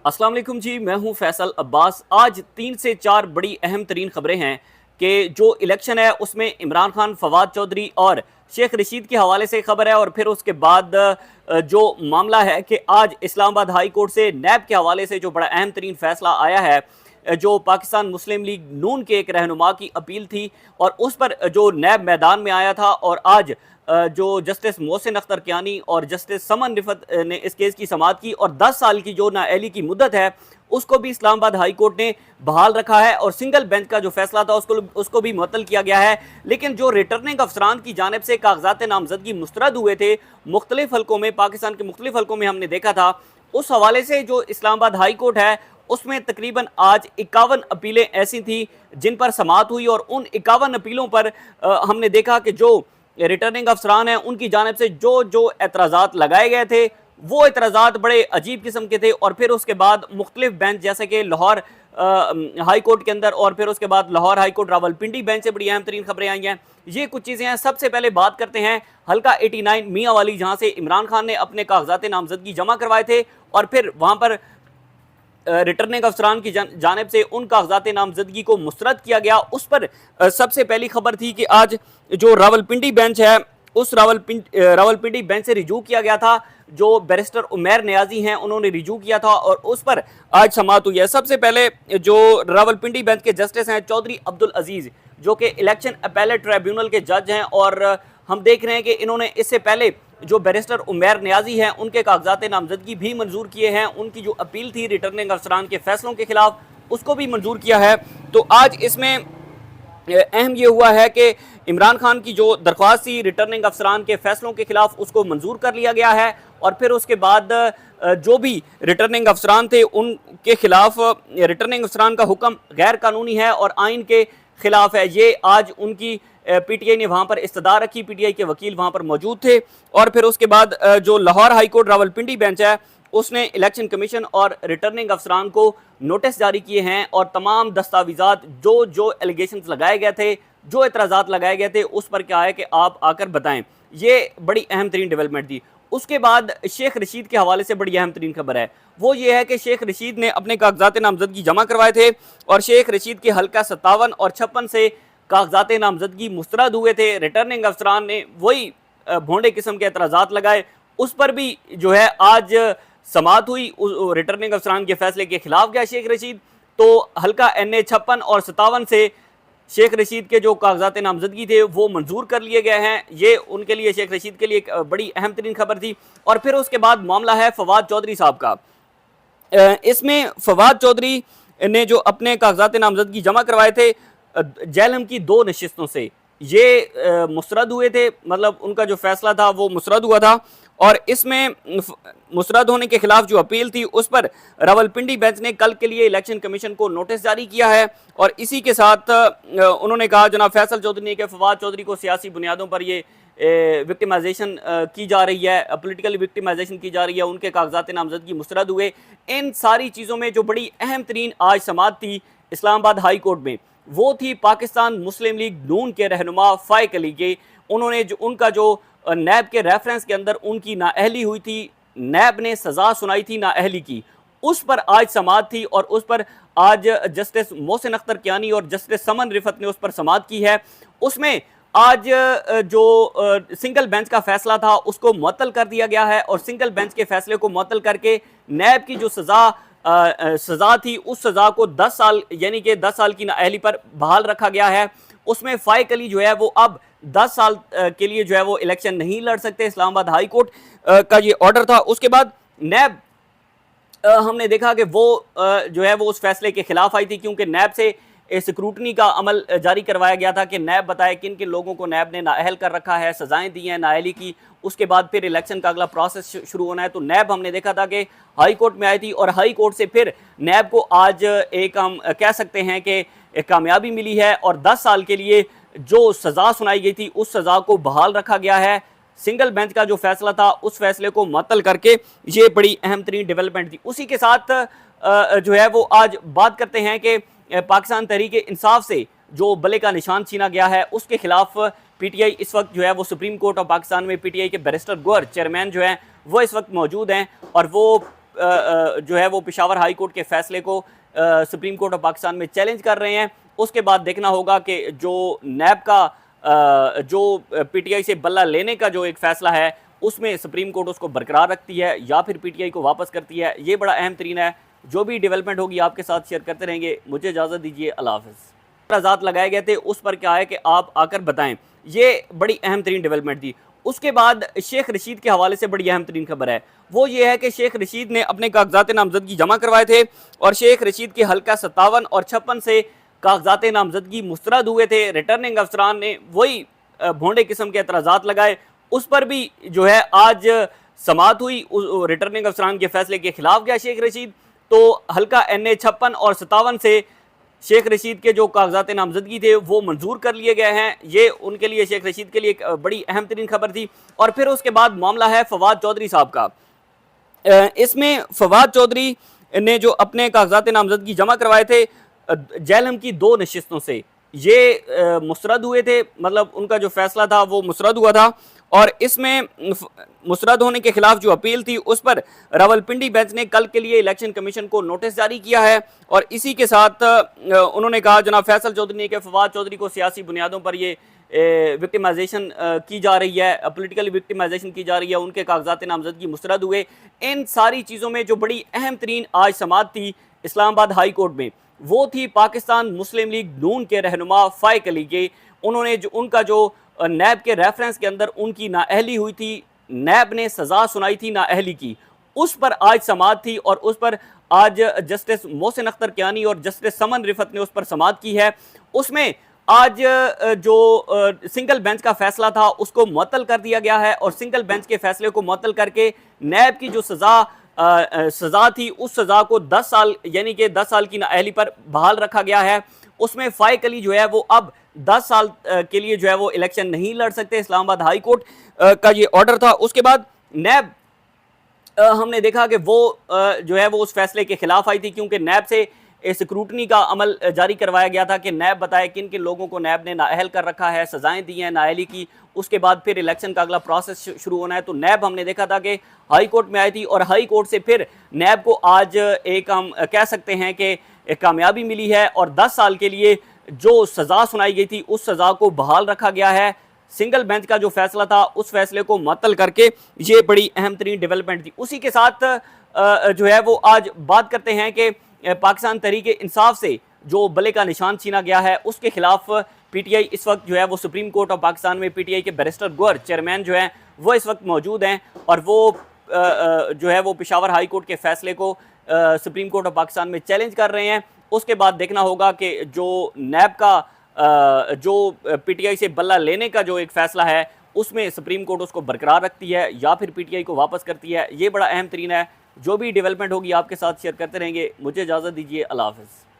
अस्सलाम वालेकुम जी, मैं हूं फैसल अब्बास। आज 3 से 4 बड़ी अहम तरीन खबरें हैं कि जो इलेक्शन है उसमें इमरान खान, फवाद चौधरी और शेख रशीद के हवाले से खबर है। और फिर उसके बाद जो मामला है कि आज इस्लामाबाद हाई कोर्ट से नैब के हवाले से जो बड़ा अहम तरीन फैसला आया है, जो पाकिस्तान मुस्लिम लीग नून के एक रहनुमा की अपील थी और उस पर जो नैब मैदान में आया था। और आज जो जस्टिस मोहसिन अख्तर कियानी और जस्टिस समन रिफत ने इस केस की समाअत की और 10 साल की जो नाअहली की मुद्दत है उसको भी इस्लामाबाद हाई कोर्ट ने बहाल रखा है और सिंगल बेंच का जो फैसला था उसको भी मुअत्तल किया गया है। लेकिन जो रिटर्निंग अफसरान की जानिब से कागजात नामजदगी मुस्तरद हुए थे मुख्तलिफ हल्कों में, पाकिस्तान के मुख्तलिफ हल्कों में हमने देखा था, उस हवाले से जो इस्लामाबाद हाई कोर्ट है उसमें तकरीबन आज 51 अपीलें ऐसी थी जिन पर समाअत हुई। और उन 51 अपीलों पर हमने देखा कि जो रिटर्निंग अफसरान हैं उनकी जानिब से जो जो एतराज़ात लगाए गए थे वो एतराज़ात बड़े अजीब किस्म के थे। और फिर उसके बाद मुख्तलिफ बेंच जैसे कि लाहौर हाई कोर्ट के अंदर और फिर उसके बाद Lahore high court Rawalpindi bench से बड़ी अहम तरीन खबरें आई हैं। ये कुछ चीज़ें हैं। सबसे पहले बात करते हैं हल्का 89 मियाँ वाली, जहाँ से इमरान खान ने अपने कागजात नामजदगी जमा करवाए थे और फिर वहाँ पर रिटर्निंग अफसरान की जानिब से उन कागजात नामजदगी को मुस्तरद किया गया। उस पर सबसे पहली खबर थी कि आज जो रावलपिंडी बेंच है उस रावलपिंडी बेंच से रिजू किया गया था। जो बैरिस्टर उमैर नियाजी हैं उन्होंने रिजू किया था और उस पर आज समाअत हुई है। सबसे पहले जो रावलपिंडी बेंच के जस्टिस हैं चौधरी अब्दुल अजीज़, जो कि इलेक्शन अपीलेट ट्रिब्यूनल के जज हैं, और हम देख रहे हैं कि इन्होंने इससे पहले जो बैरिस्टर उमैर नियाजी हैं उनके कागजात नामजदगी भी मंजूर किए हैं। उनकी जो अपील थी रिटर्निंग अफसरान के फैसलों के खिलाफ उसको भी मंजूर किया है। तो आज इसमें अहम ये हुआ है कि इमरान खान की जो दरख्वास्त थी रिटर्निंग अफसरान के फैसलों के खिलाफ उसको मंजूर कर लिया गया है। और फिर उसके बाद जो भी रिटर्निंग अफसरान थे उनके खिलाफ रिटर्निंग अफसरान का हुक्म गैर कानूनी है और आइन के खिलाफ है। ये आज उनकी पीटीआई ने वहाँ पर इस्तदा रखी, पीटीआई के वकील वहाँ पर मौजूद थे। और फिर उसके बाद जो Lahore high court Rawalpindi bench है उसने इलेक्शन कमीशन और रिटर्निंग अफसरान को नोटिस जारी किए हैं और तमाम दस्तावेजात जो जो एलिगेशंस लगाए गए थे, जो एतराज़ात लगाए गए थे, उस पर क्या है कि आप आकर बताएं। ये बड़ी अहम तरीन डेवलपमेंट थी। उसके बाद शेख रशीद के हवाले से बड़ी अहम तरीन खबर है, वो ये है कि शेख रशीद ने अपने कागजात नामजदगी जमा करवाए थे और शेख रशीद के हल्का 57 और 56 से कागजात नामजदगी मुस्तरद हुए थे। रिटर्निंग अफसरान ने वही भोंडे किस्म के एतराज़ात लगाए, उस पर भी जो है आज समाअत हुई। रिटर्निंग अफसरान के फैसले के खिलाफ गया शेख रशीद। तो हल्का NA 56 और 57 से शेख रशीद के जो कागजात नामजदगी थे वो मंजूर कर लिए गए हैं। ये उनके लिए, शेख रशीद के लिए एक बड़ी अहम तरीन खबर थी। और फिर उसके बाद मामला है फवाद चौधरी साहब का। इसमें फवाद चौधरी ने जो अपने कागजात नामजदगी जमा करवाए थे जेलम की 2 नशिस्तों से, ये मुस्तरद हुए थे, मतलब उनका जो फैसला था वो मुस्तरद हुआ था। और इसमें मुस्तरद होने के खिलाफ जो अपील थी उस पर रावलपिंडी बेंच ने कल के लिए इलेक्शन कमीशन को नोटिस जारी किया है। और इसी के साथ उन्होंने कहा, जनाब फैसल चौधरी ने, कि फवाद चौधरी को सियासी बुनियादों पर ये विक्टिमाइजेशन की जा रही है, पॉलिटिकल विक्टिमाइजेशन की जा रही है, उनके कागजात नामजदगी मुस्तरद हुए। इन सारी चीज़ों में जो बड़ी अहम तरीन आज समाअत थी इस्लामाबाद हाई कोर्ट में, वो थी पाकिस्तान मुस्लिम लीग नून के रहनुमा फाइक अली के। उन्होंने जो उनका जो नैब के रेफरेंस के अंदर उनकी नाअहली हुई थी, नैब ने सज़ा सुनाई थी नाअहली की, उस पर आज समाअत थी। और उस पर आज जस्टिस मोहसिन अख्तर कियानी और जस्टिस समन रिफत ने उस पर समाअत की है। उसमें आज जो सिंगल बेंच का फैसला था उसको मुअत्तल कर दिया गया है और सिंगल बेंच के फैसले को मुअत्तल करके नैब की जो सज़ा थी उस सज़ा को 10 साल, यानी कि 10 साल की नाअहली पर बहाल रखा गया है। उसमें फाइक अली जो है वो अब 10 साल के लिए जो है वो इलेक्शन नहीं लड़ सकते। इस्लामाबाद हाई कोर्ट का ये ऑर्डर था। उसके बाद नैब हमने देखा कि वो जो है वो उस फैसले के खिलाफ आई थी, क्योंकि नैब से स्क्रूटनी का अमल जारी करवाया गया था कि नैब बताए किन किन लोगों को नैब ने नाअहल कर रखा है, सजाएं दी हैं नाअहली की। उसके बाद फिर इलेक्शन का अगला प्रोसेस शुरू होना है। तो नैब हमने देखा था कि हाई कोर्ट में आई थी और हाई कोर्ट से फिर नैब को आज एक हम कह सकते हैं कि एक कामयाबी मिली है और 10 साल के लिए जो सज़ा सुनाई गई थी उस सज़ा को बहाल रखा गया है। सिंगल बेंच का जो फैसला था उस फैसले को मुअत्तल करके ये बड़ी अहम तरीन डेवलपमेंट थी। उसी के साथ जो है वो आज बात करते हैं कि पाकिस्तान तहरीक इंसाफ से जो बले का निशान छीना गया है उसके खिलाफ पीटीआई इस वक्त जो है वो सुप्रीम कोर्ट ऑफ पाकिस्तान में पीटीआई के बैरिस्टर गौहर चेयरमैन जो हैं वो इस वक्त मौजूद हैं और वो जो है वो पेशावर हाई कोर्ट के फैसले को सुप्रीम कोर्ट ऑफ पाकिस्तान में चैलेंज कर रहे हैं। उसके बाद देखना होगा कि जो नैब का जो पीटीआई से बल्ला लेने का जो एक फैसला है उसमें सुप्रीम कोर्ट उसको बरकरार रखती है या फिर पीटीआई को वापस करती है। ये बड़ा अहम तरीन है। जो भी डेवलपमेंट होगी आपके साथ शेयर करते रहेंगे। मुझे इजाज़त दीजिए। अल्लाह हाफ़िज़। आज़ाद लगाए गए थे उस पर क्या है कि आप आकर बताएं। ये बड़ी अहम तरीन डेवलपमेंट थी। उसके बाद शेख रशीद के हवाले से बड़ी अहम तरीन खबर है, वो ये है कि शेख रशीद ने अपने कागजात नामजदगी जमा करवाए थे और शेख रशीद के हल्का 57 और 56 से कागजात नामजदगी मुस्तरद हुए थे। रिटर्निंग अफसरान ने वही भोंडे किस्म के एतराज़ात लगाए। उस पर भी जो है आज समाअत हुई। रिटर्निंग अफसरान के फैसले के खिलाफ गया शेख रशीद। तो हल्का NA 56 और 57 से शेख रशीद के जो कागजात नामजदगी थे वो मंजूर कर लिए गए हैं। ये उनके लिए, शेख रशीद के लिए एक बड़ी अहम तरीन खबर थी। और फिर उसके बाद मामला है फवाद चौधरी साहब का। इसमें फवाद चौधरी ने जो अपने कागजात नामजदगी जमा करवाए थे जेलम की 2 नशिस्तों से, ये मुस्तरद हुए थे। मतलब उनका जो फैसला था वो मुस्तरद हुआ था और इसमें मुस्तरद होने के खिलाफ जो अपील थी उस पर रावलपिंडी बेंच ने कल के लिए इलेक्शन कमीशन को नोटिस जारी किया है। और इसी के साथ उन्होंने कहा, जनाब फैसल चौधरी ने, कि फवाद चौधरी को सियासी बुनियादों पर ये विक्टिमाइजेशन की जा रही है, पॉलिटिकल विक्टिमाइजेशन की जा रही है, उनके कागजात नामजदगी मुस्तरद हुए। इन सारी चीज़ों में जो बड़ी अहम तरीन आज समाअत थी इस्लामाबाद हाई कोर्ट में, वो थी पाकिस्तान मुस्लिम लीग नून के रहनुमा फाइक अली के। उन्होंने जो उनका जो नैब के रेफरेंस के अंदर उनकी नाअहली हुई थी, नैब ने सज़ा सुनाई थी नाअहली की, उस पर आज समाअत थी और उस पर आज जस्टिस मोहसिन अख्तर कियानी और जस्टिस समन रिफत ने उस पर समाअत की है। उसमें आज जो सिंगल बेंच का फैसला था उसको मुअत्तल कर दिया गया है और सिंगल बेंच के फैसले को मुअत्तल करके नैब की जो सज़ा थी उस सज़ा को 10 साल यानी कि 10 साल की नाअहली पर बहाल रखा गया है। उसमें फाइक अली जो है वो अब 10 साल के लिए जो है वो इलेक्शन नहीं लड़ सकते। इस्लामाबाद हाई कोर्ट का ये ऑर्डर था। उसके बाद नैब हमने देखा कि वो जो है वो उस फैसले के खिलाफ आई थी, क्योंकि नैब से स्क्रूटनी का अमल जारी करवाया गया था कि नैब बताए किन किन लोगों को नैब ने नाअहल कर रखा है, सजाएं दी हैं नाअहली की। उसके बाद फिर इलेक्शन का अगला प्रोसेस शुरू होना है। तो नैब हमने देखा था कि हाई कोर्ट में आई थी और हाई कोर्ट से फिर नैब को आज एक हम कह सकते हैं कि एक कामयाबी मिली है और 10 साल के लिए जो सज़ा सुनाई गई थी उस सज़ा को बहाल रखा गया है। सिंगल बेंच का जो फैसला था उस फैसले को मुअत्तल करके ये बड़ी अहम तरीन डेवलपमेंट थी। उसी के साथ जो है वो आज बात करते हैं कि पाकिस्तान तहरीक इंसाफ से जो बल्ले का निशान छीना गया है उसके खिलाफ पीटीआई इस वक्त जो है वो सुप्रीम कोर्ट ऑफ पाकिस्तान में पीटीआई के बैरिस्टर गोहर चेयरमैन जो हैं वो इस वक्त मौजूद हैं और वो जो है वो पेशावर हाई कोर्ट के फैसले को सुप्रीम कोर्ट ऑफ पाकिस्तान में चैलेंज कर रहे हैं। उसके बाद देखना होगा कि जो नैब का जो पीटीआई से बल्ला लेने का जो एक फैसला है उसमें सुप्रीम कोर्ट उसको बरकरार रखती है या फिर पीटीआई को वापस करती है। ये बड़ा अहम तरीन है। जो भी डेवलपमेंट होगी आपके साथ शेयर करते रहेंगे। मुझे इजाज़त दीजिए। अल्लाह हाफ़िज़।